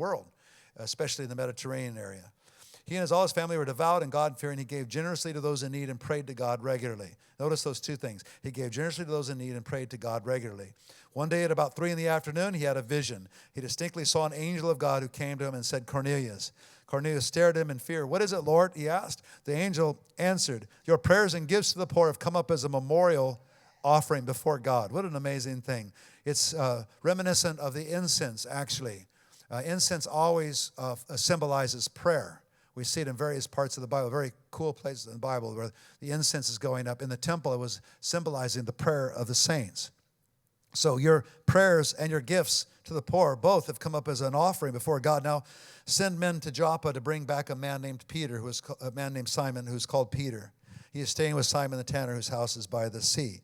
world, especially in the Mediterranean area. He and all his family were devout and God-fearing. He gave generously to those in need and prayed to God regularly. Notice those two things. He gave generously to those in need and prayed to God regularly. One day at about 3 p.m, he had a vision. He distinctly saw an angel of God who came to him and said, Cornelius. Cornelius stared at him in fear. What is it, Lord? He asked. The angel answered, your prayers and gifts to the poor have come up as a memorial offering before God. What an amazing thing. It's reminiscent of the incense, actually. Incense always symbolizes prayer. We see it in various parts of the Bible, very cool places in the Bible where the incense is going up. In the temple, it was symbolizing the prayer of the saints. So your prayers and your gifts to the poor both have come up as an offering before God. Now, send men to Joppa to bring back a man named Simon, who's called Peter. He is staying with Simon the tanner, whose house is by the sea.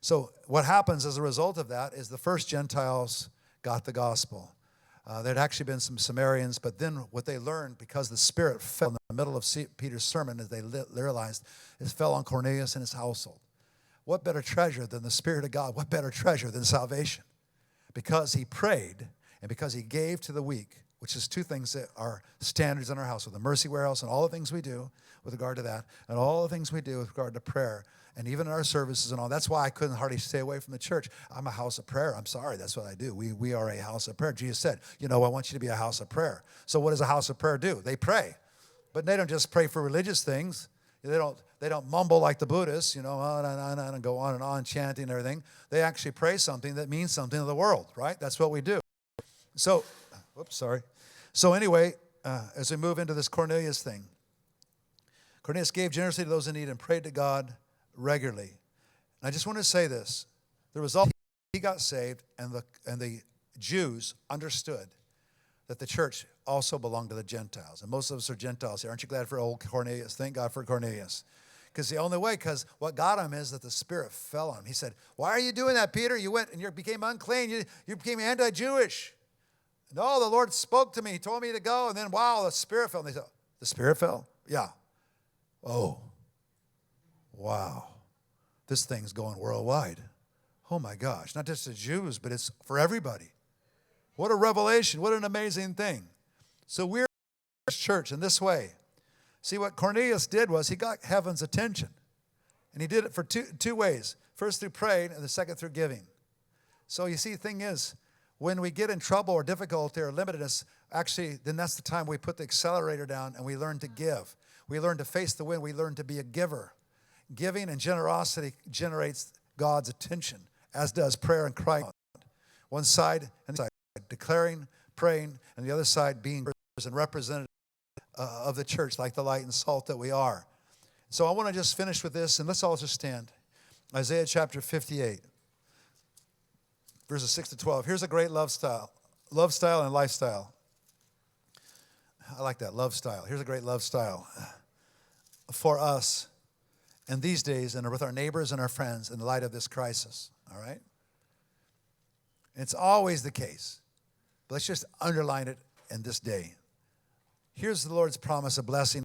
So what happens as a result of that is the first Gentiles got the gospel. There'd actually been some Samaritans, but then what they learned, because the Spirit fell in the middle of Peter's sermon, as they realized, it fell on Cornelius and his household. What better treasure than the Spirit of God? What better treasure than salvation? Because he prayed and because he gave to the weak, which is two things that are standards in our house, with the mercy warehouse and all the things we do with regard to that, and all the things we do with regard to prayer, and even in our services and all. That's why I couldn't hardly stay away from the church. I'm a house of prayer. I'm sorry, that's what I do. We are a house of prayer. Jesus said, I want you to be a house of prayer. So what does a house of prayer do? They pray. But they don't just pray for religious things. They don't mumble like the Buddhists, and go on and on chanting and everything. They actually pray something that means something to the world, right? That's what we do. So, So anyway, as we move into this Cornelius thing, Cornelius gave generously to those in need and prayed to God regularly. And I just want to say this. The result, he got saved, and the Jews understood that the church also belonged to the Gentiles. And most of us are Gentiles here. Aren't you glad for old Cornelius? Thank God for Cornelius. Because what got him is that the Spirit fell on him. He said, why are you doing that, Peter? You went and you became unclean. You became anti-Jewish. No, the Lord spoke to me. He told me to go. And then, wow, the Spirit fell. And they said, the Spirit fell? Yeah. Oh. Wow, this thing's going worldwide. Oh my gosh, not just the Jews, but it's for everybody. What a revelation, what an amazing thing. So we're a church in this way. See, what Cornelius did was he got heaven's attention. And he did it for two ways. First through praying, and the second through giving. So you see, the thing is, when we get in trouble or difficulty or limitedness, actually, then that's the time we put the accelerator down and we learn to give. We learn to face the wind. We learn to be a giver. Giving and generosity generates God's attention, as does prayer and crying. One side and the side, declaring, praying, and the other side being and representative of the church, like the light and salt that we are. So I want to just finish with this, and let's all just stand. Isaiah chapter 58, verses 6 to 12. Here's a great love style and lifestyle. I like that, love style. Here's a great love style for us in these days, and with our neighbors and our friends in the light of this crisis, all right? It's always the case. But let's just underline it in this day. Here's the Lord's promise of blessing.